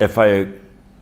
FI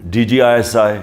DGISI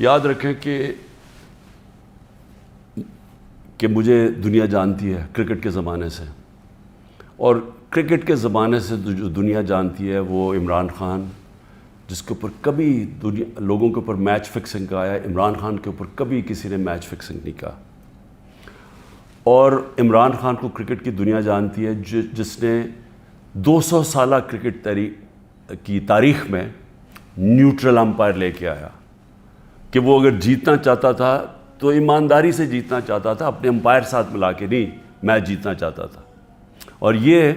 یاد رکھیں کہ مجھے دنیا جانتی ہے کرکٹ کے زمانے سے، اور کرکٹ کے زمانے سے جو دنیا جانتی ہے وہ عمران خان، جس کے اوپر کبھی لوگوں کے اوپر میچ فکسنگ کا آیا، عمران خان کے اوپر کبھی کسی نے میچ فکسنگ نہیں کہا. اور عمران خان کو کرکٹ کی دنیا جانتی ہے، جس نے 200 سالہ کرکٹ کی تاریخ میں نیوٹرل امپائر لے کے آیا، کہ وہ اگر جیتنا چاہتا تھا تو ایمانداری سے جیتنا چاہتا تھا، اپنے امپائر ساتھ ملا کے نہیں میچ جیتنا چاہتا تھا. اور یہ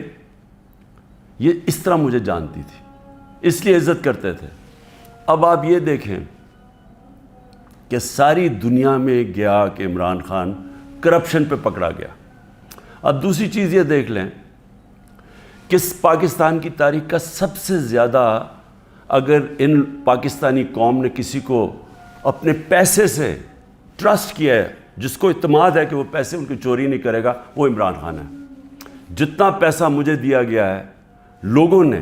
اس طرح مجھے جانتی تھی، اس لیے عزت کرتے تھے. اب آپ یہ دیکھیں کہ ساری دنیا میں گیا کہ عمران خان کرپشن پہ پکڑا گیا. اب دوسری چیز یہ دیکھ لیں کہ پاکستان کی تاریخ کا سب سے زیادہ اگر ان پاکستانی قوم نے کسی کو اپنے پیسے سے ٹرسٹ کیا ہے، جس کو اعتماد ہے کہ وہ پیسے ان کی چوری نہیں کرے گا، وہ عمران خان ہے. جتنا پیسہ مجھے دیا گیا ہے لوگوں نے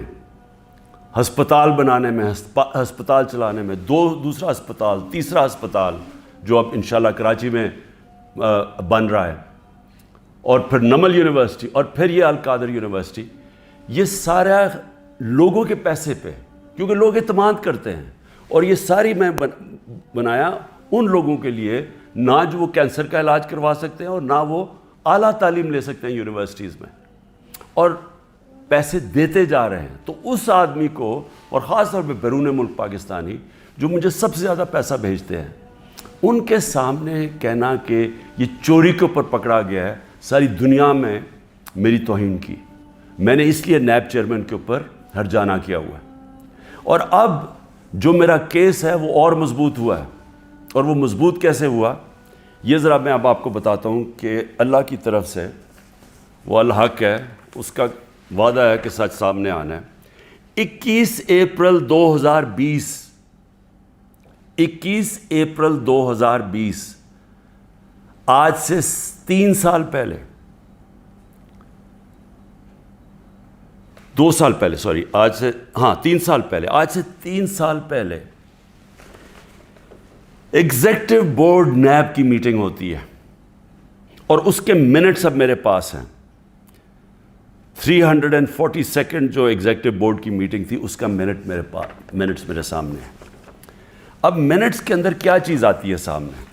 ہسپتال بنانے میں، ہسپتال چلانے میں، دوسرا ہسپتال، تیسرا ہسپتال جو اب انشاءاللہ کراچی میں بن رہا ہے، اور پھر نمل یونیورسٹی، اور پھر یہ القادر یونیورسٹی، یہ سارا لوگوں کے پیسے پہ، کیونکہ لوگ اعتماد کرتے ہیں. اور یہ ساری میں بنایا ان لوگوں کے لیے، نہ جو وہ کینسر کا علاج کروا سکتے ہیں اور نہ وہ اعلیٰ تعلیم لے سکتے ہیں یونیورسٹیز میں، اور پیسے دیتے جا رہے ہیں. تو اس آدمی کو، اور خاص طور پہ بیرون ملک پاکستانی جو مجھے سب سے زیادہ پیسہ بھیجتے ہیں، ان کے سامنے کہنا کہ یہ چوری کے اوپر پکڑا گیا ہے، ساری دنیا میں میری توہین کی. میں نے اس لیے نیب چیئرمین کے اوپر ہرجانہ کیا ہوا ہے. اور اب جو میرا کیس ہے وہ اور مضبوط ہوا ہے. اور وہ مضبوط کیسے ہوا، یہ ذرا میں اب آپ کو بتاتا ہوں کہ اللہ کی طرف سے وہ الحق ہے، اس کا وعدہ ہے کہ سچ سامنے آنا ہے. 21 اپریل 2020 آج سے 3 سال پہلے، 2 سال پہلے، سوری، آج سے 3 سال پہلے، آج سے 3 سال پہلے ایگزیکٹو بورڈ نیب کی میٹنگ ہوتی ہے، اور اس کے منٹس اب میرے پاس ہیں. 342 جو ایگزیکٹو بورڈ کی میٹنگ تھی، اس کا منٹس میرے سامنے ہیں. اب منٹس کے اندر کیا چیز آتی ہے سامنے؟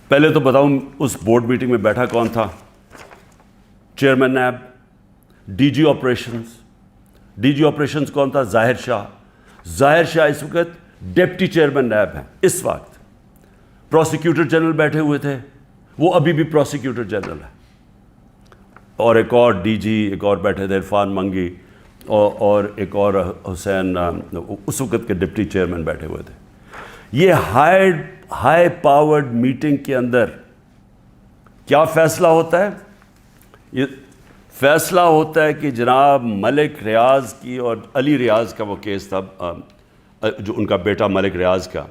پہلے تو بتاؤں اس بورڈ میٹنگ میں بیٹھا کون تھا؟ Chairman NAB, D G operations کون تھا؟ ظاہر شاہ اس وقت ڈپٹی چیئرمین نیب ہیں. اس وقت پروسیکیوٹر جنرل بیٹھے ہوئے تھے، وہ ابھی بھی پروسیکیوٹر جنرل ہے. اور ایک اور ڈی جی، ایک اور بیٹھے تھے عرفان منگی، اور ایک اور حسین، اس وقت کے ڈپٹی چیئرمین بیٹھے ہوئے تھے. یہ ہائی پاورڈ میٹنگ کے اندر کیا فیصلہ ہوتا ہے؟ یہ فیصلہ ہوتا ہے کہ جناب ملک ریاض کی، اور علی ریاض کا وہ کیس تھا، جو ان کا بیٹا ملک ریاض کا،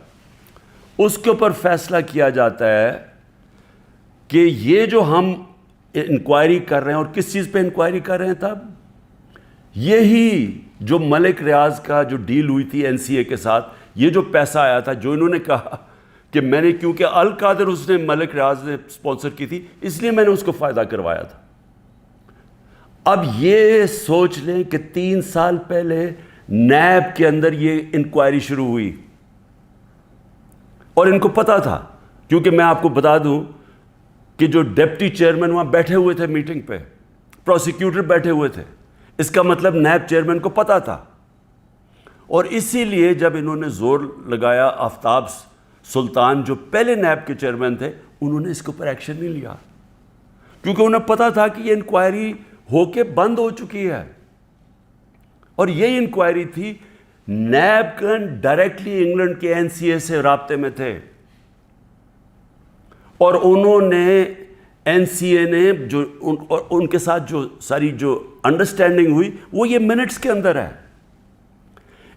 اس کے اوپر فیصلہ کیا جاتا ہے کہ یہ جو ہم انکوائری کر رہے ہیں، اور کس چیز پہ انکوائری کر رہے ہیں تب؟ یہی جو ملک ریاض کا جو ڈیل ہوئی تھی NCA کے ساتھ، یہ جو پیسہ آیا تھا، جو انہوں نے کہا کہ میں نے، کیونکہ القادر اس نے ملک ریاض نے سپانسر کی تھی، اس لیے میں نے اس کو فائدہ کروایا تھا. اب یہ سوچ لیں کہ 3 سال پہلے نیب کے اندر یہ انکوائری شروع ہوئی، اور ان کو پتا تھا، کیونکہ میں آپ کو بتا دوں کہ جو ڈپٹی چیئرمین وہاں بیٹھے ہوئے تھے میٹنگ پہ، پروسیکیوٹر بیٹھے ہوئے تھے، اس کا مطلب نیب چیئرمین کو پتا تھا. اور اسی لیے جب انہوں نے زور لگایا، آفتاب سلطان جو پہلے نیب کے چیئرمین تھے، انہوں نے اس کے اوپر ایکشن نہیں لیا، کیونکہ انہیں پتا تھا کہ یہ انکوائری ہو کے بند ہو چکی ہے. اور یہ انکوائری تھی، نیب ڈائریکٹلی انگلینڈ کے NCA سے رابطے میں تھے، اور انہوں نے NCA نے جو ان کے ساتھ جو ساری جو انڈرسٹینڈنگ ہوئی، وہ یہ منٹس کے اندر ہے.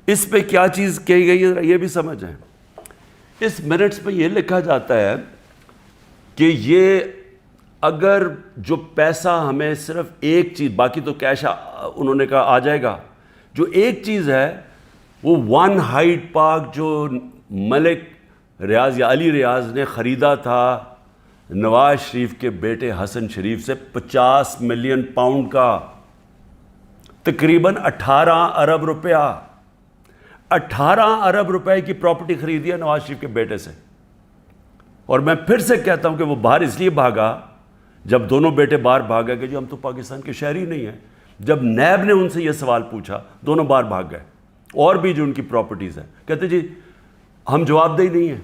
اس پہ کیا چیز کہی گئی ہے یہ بھی سمجھیں. اس منٹس پہ یہ لکھا جاتا ہے کہ یہ اگر جو پیسہ ہمیں صرف ایک چیز، باقی تو کیش انہوں نے کہا آ جائے گا، جو ایک چیز ہے وہ ون ہائٹ پارک جو ملک ریاض یا علی ریاض نے خریدا تھا نواز شریف کے بیٹے حسن شریف سے 50 ملین پاؤنڈ کا، تقریباً 18 ارب روپیہ، 18 ارب روپے کی پراپرٹی خریدی ہے نواز شریف کے بیٹے سے. اور میں پھر سے کہتا ہوں کہ وہ باہر اس لیے بھاگا، جب دونوں بیٹے باہر بھاگے کہ جی ہم تو پاکستان کے شہری نہیں ہیں. جب نیب نے ان سے یہ سوال پوچھا دونوں باہر بھاگ گئے. اور بھی جو ان کی پراپرٹیز ہیں کہتے جی ہم جواب دہی نہیں ہیں.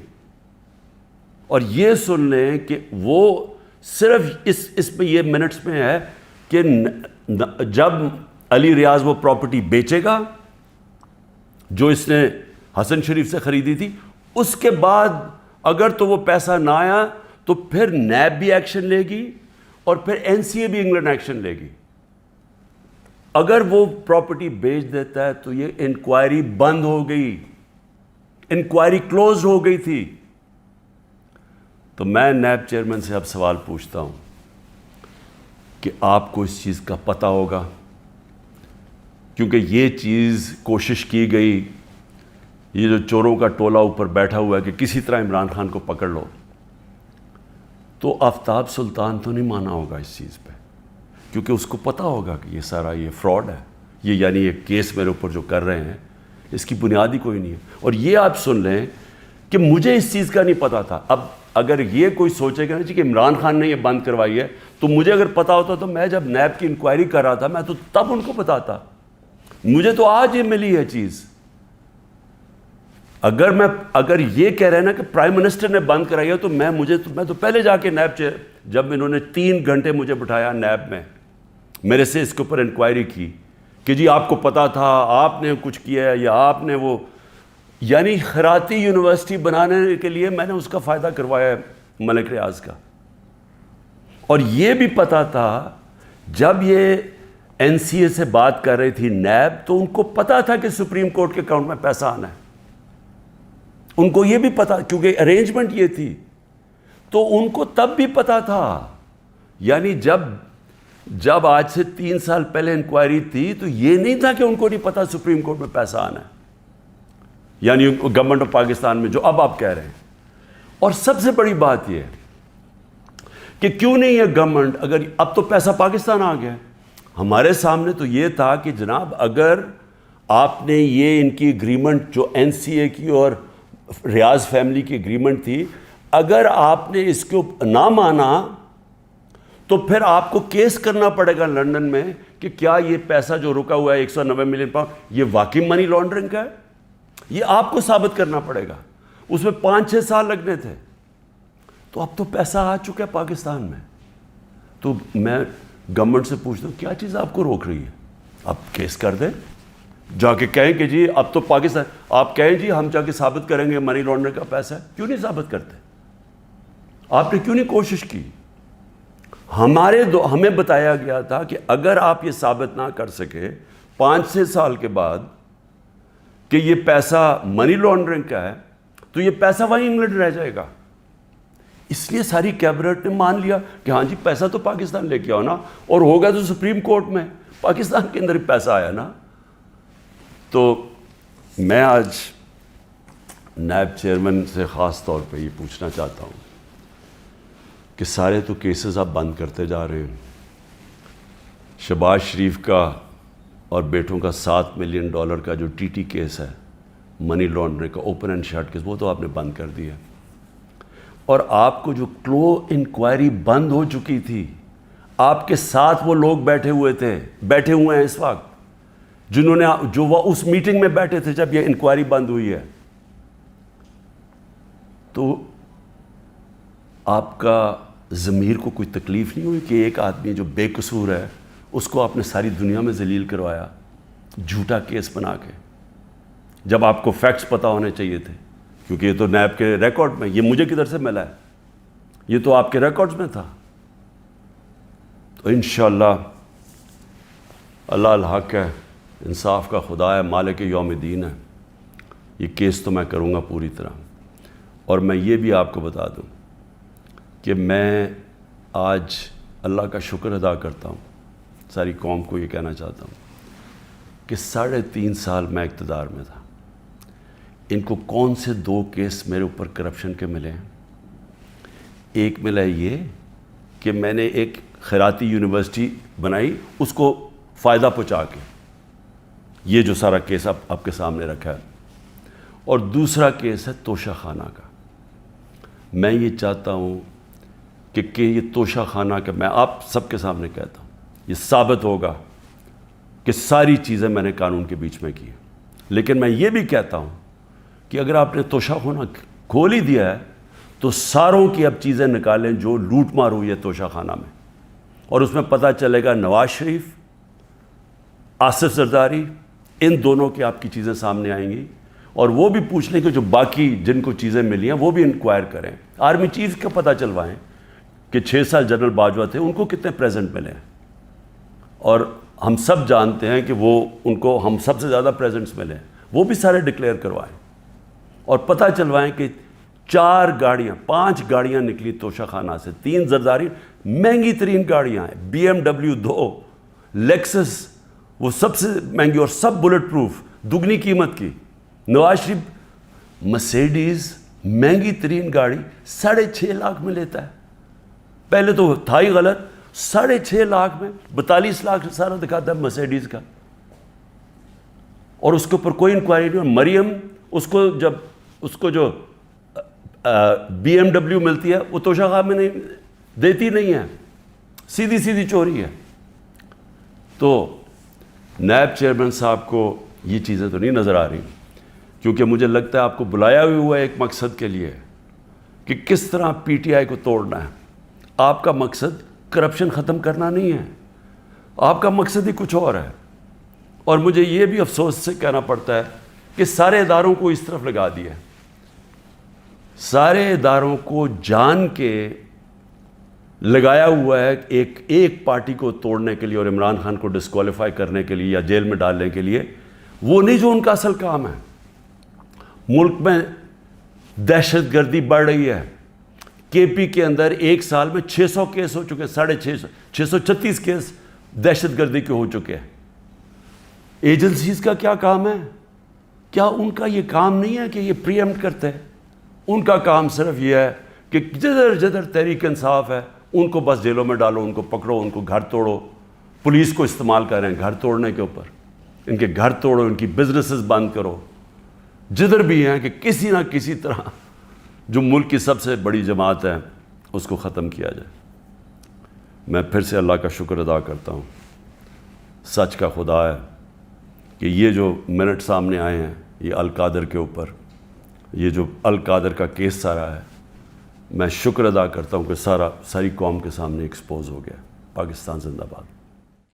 اور یہ سن لیں کہ وہ صرف اس پہ یہ منٹس میں ہے کہ جب علی ریاض وہ پراپرٹی بیچے گا جو اس نے حسن شریف سے خریدی تھی، اس کے بعد اگر تو وہ پیسہ نہ آیا تو پھر نیب بھی ایکشن لے گی اور پھر NCA بھی انگلینڈ ایکشن لے گی. اگر وہ پراپرٹی بیچ دیتا ہے تو یہ انکوائری بند ہو گئی، انکوائری کلوز ہو گئی تھی. تو میں نیب چیئرمین سے اب سوال پوچھتا ہوں کہ آپ کو اس چیز کا پتہ ہوگا، کیونکہ یہ چیز کوشش کی گئی، یہ جو چوروں کا ٹولہ اوپر بیٹھا ہوا ہے کہ کسی طرح عمران خان کو پکڑ لو، تو آفتاب سلطان تو نہیں مانا ہوگا اس چیز پہ، کیونکہ اس کو پتہ ہوگا کہ یہ سارا یہ فراڈ ہے، یہ یعنی یہ کیس میرے اوپر جو کر رہے ہیں اس کی بنیاد ہی کوئی نہیں ہے. اور یہ آپ سن لیں کہ مجھے اس چیز کا نہیں پتہ تھا. اب اگر یہ کوئی سوچے گا نا جی کہ عمران خان نے یہ بند کروائی ہے، تو مجھے اگر پتہ ہوتا تو میں جب نیب کی انکوائری کر رہا تھا میں تو تب ان کو بتاتا. مجھے تو آج یہ ملی ہے چیز. اگر یہ کہہ رہے ہیں نا کہ پرائم منسٹر نے بند کرائی ہے تو میں تو پہلے جا کے نیب جب انہوں نے 3 گھنٹے مجھے بٹھایا نیب میں، میرے سے اس کے اوپر انکوائری کی کہ جی آپ کو پتہ تھا، آپ نے کچھ کیا ہے یا آپ نے وہ، یعنی خیراتی یونیورسٹی بنانے کے لیے میں نے اس کا فائدہ کروایا ہے ملک ریاض کا. اور یہ بھی پتہ تھا جب یہ NCA سے بات کر رہی تھی نیب، تو ان کو پتہ تھا کہ سپریم کورٹ کے اکاؤنٹ میں پیسہ آنا ہے. ان کو یہ بھی پتہ، کیونکہ ارینجمنٹ یہ تھی، تو ان کو تب بھی پتہ تھا. یعنی جب آج سے 3 سال پہلے انکوائری تھی تو یہ نہیں تھا کہ ان کو نہیں پتہ سپریم کورٹ میں پیسہ آنا ہے، یعنی گورنمنٹ آف پاکستان میں جو اب آپ کہہ رہے ہیں. اور سب سے بڑی بات یہ ہے کہ کیوں نہیں ہے گورنمنٹ، اگر اب تو پیسہ پاکستان آ گیا. ہمارے سامنے تو یہ تھا کہ جناب اگر آپ نے یہ ان کی اگریمنٹ جو NCA کی اور ریاض فیملی کی اگریمنٹ تھی، اگر آپ نے اس کو نہ مانا تو پھر آپ کو کیس کرنا پڑے گا لندن میں کہ کیا یہ پیسہ جو رکا ہوا ہے 190 ملین پاؤنڈ یہ واقعی منی لانڈرنگ کا ہے. یہ آپ کو ثابت کرنا پڑے گا. اس میں 5-6 سال لگنے تھے. تو اب تو پیسہ آ چکا ہے پاکستان میں. تو میں گورنمنٹ سے پوچھتا ہوں کیا چیز آپ کو روک رہی ہے؟ آپ کیس کر دیں، جا کے کہیں کہ جی اب تو پاکستان، آپ کہیں جی ہم جا کے ثابت کریں گے منی لانڈرنگ کا پیسہ ہے. کیوں نہیں ثابت کرتے؟ آپ نے کیوں نہیں کوشش کی؟ ہمیں بتایا گیا تھا کہ اگر آپ یہ ثابت نہ کر سکے 5-6 سال کے بعد کہ یہ پیسہ منی لانڈرنگ کا ہے تو یہ پیسہ وہیں انگلینڈ رہ جائے گا. اس لیے ساری کیبنٹ نے مان لیا کہ ہاں جی پیسہ تو پاکستان لے کے آؤ نا، اور ہوگا تو سپریم کورٹ میں، پاکستان کے اندر ہی پیسہ آیا نا. تو میں آج نیب چیئرمین سے خاص طور پہ یہ پوچھنا چاہتا ہوں کہ سارے تو کیسز آپ بند کرتے جا رہے ہیں. شہباز شریف کا اور بیٹوں کا $7 ملین کا جو TT کیس ہے منی لانڈرنگ کا، اوپن اینڈ شٹ کیس، وہ تو آپ نے بند کر دیا. اور آپ کو جو کلو انکوائری بند ہو چکی تھی، آپ کے ساتھ وہ لوگ بیٹھے ہوئے ہیں اس وقت جو وہ اس میٹنگ میں بیٹھے تھے جب یہ انکوائری بند ہوئی ہے. تو آپ کا ضمیر کو کوئی تکلیف نہیں ہوئی کہ ایک آدمی جو بے قصور ہے اس کو آپ نے ساری دنیا میں ذلیل کروایا جھوٹا کیس بنا کے، جب آپ کو فیکٹس پتہ ہونے چاہیے تھے؟ کیونکہ یہ تو نیب کے ریکارڈ میں، یہ مجھے کدھر سے ملا ہے، یہ تو آپ کے ریکارڈز میں تھا. تو انشاءاللہ اللہ الحق ہے، انصاف کا خدا ہے، مالک یوم الدین ہے. یہ کیس تو میں کروں گا پوری طرح. اور میں یہ بھی آپ کو بتا دوں کہ میں آج اللہ کا شکر ادا کرتا ہوں، ساری قوم کو یہ کہنا چاہتا ہوں کہ 3.5 سال میں اقتدار میں تھا. ان کو کون سے 2 کیس میرے اوپر کرپشن کے ملے ہیں؟ ایک ملا یہ کہ میں نے ایک خیراتی یونیورسٹی بنائی اس کو فائدہ پہنچا کے، یہ جو سارا کیس آپ کے سامنے رکھا ہے، اور دوسرا کیس ہے توشہ خانہ کا۔ میں یہ چاہتا ہوں کہ یہ توشہ خانہ کا، میں آپ سب کے سامنے کہتا ہوں، یہ ثابت ہوگا کہ ساری چیزیں میں نے قانون کے بیچ میں کی، لیکن میں یہ بھی کہتا ہوں کہ اگر آپ نے توشہ خانہ کھول ہی دیا ہے تو ساروں کی اب چیزیں نکالیں جو لوٹ مار ہوئی ہے توشہ خانہ میں، اور اس میں پتہ چلے گا نواز شریف، آصف زرداری، ان دونوں کی آپ کی چیزیں سامنے آئیں گی، اور وہ بھی پوچھ لیں کہ جو باقی جن کو چیزیں ملی ہیں وہ بھی انکوائر کریں، آرمی چیف کا پتہ چلوائیں کہ 6 سال جنرل باجوہ تھے ان کو کتنے پریزنٹ ملے ہیں، اور ہم سب جانتے ہیں کہ وہ ان کو ہم سب سے زیادہ پریزنٹس ملے ہیں، وہ بھی سارے ڈکلیئر کروائیں، اور پتہ چلوائیں کہ 4 گاڑیاں 5 گاڑیاں نکلی توشہ خانہ سے، 3 زرداری مہنگی ترین گاڑیاں ہیں، BMW 2، لیکسس وہ سب سے مہنگی اور سب بلٹ پروف دگنی قیمت کی، نواز شریف مرسیڈیز مہنگی ترین گاڑی 6.5 لاکھ میں لیتا ہے، پہلے تو تھا ہی غلط، 6.5 لاکھ میں 42 لاکھ سارا دکھاتا ہے مرسیڈیز کا، اور اس کے اوپر کوئی انکوائری نہیں۔ اور مریم اس کو جو BMW ملتی ہے وہ توشہ خانہ میں نہیں دیتی نہیں ہے، سیدھی چوری ہے۔ تو نائب چیئرمین صاحب کو یہ چیزیں تو نہیں نظر آ رہی، کیونکہ مجھے لگتا ہے آپ کو بلایا ہوا ہے ایک مقصد کے لیے کہ کس طرح PTI کو توڑنا ہے۔ آپ کا مقصد کرپشن ختم کرنا نہیں ہے، آپ کا مقصد ہی کچھ اور ہے، اور مجھے یہ بھی افسوس سے کہنا پڑتا ہے کہ سارے اداروں کو اس طرف لگا دیا ہے، سارے اداروں کو جان کے لگایا ہوا ہے ایک پارٹی کو توڑنے کے لیے اور عمران خان کو ڈسکوالیفائی کرنے کے لیے یا جیل میں ڈالنے کے لیے، وہ نہیں جو ان کا اصل کام ہے۔ ملک میں دہشت گردی بڑھ رہی ہے، KP کے اندر ایک سال میں 600 کیس ہو چکے، 636 کیس دہشت گردی کے ہو چکے ہیں۔ ایجنسیز کا کیا کام ہے؟ کیا ان کا یہ کام نہیں ہے کہ یہ پری ایمپٹ کرتے ہیں؟ ان کا کام صرف یہ ہے کہ جدھر تحریک انصاف ہے ان کو بس جیلوں میں ڈالو، ان کو پکڑو، ان کو گھر توڑو، پولیس کو استعمال کر رہے ہیں گھر توڑنے کے اوپر، ان کے گھر توڑو، ان کی بزنسز بند کرو، جدھر بھی ہیں کہ کسی نہ کسی طرح جو ملک کی سب سے بڑی جماعت ہے اس کو ختم کیا جائے۔ میں پھر سے اللہ کا شکر ادا کرتا ہوں، سچ کا خدا ہے کہ یہ جو منٹ سامنے آئے ہیں یہ القادر کے اوپر، یہ جو القادر کا کیس سارا ہے، میں شکر ادا کرتا ہوں کہ ساری قوم کے سامنے ایکسپوز ہو گیا۔ پاکستان زندہ باد۔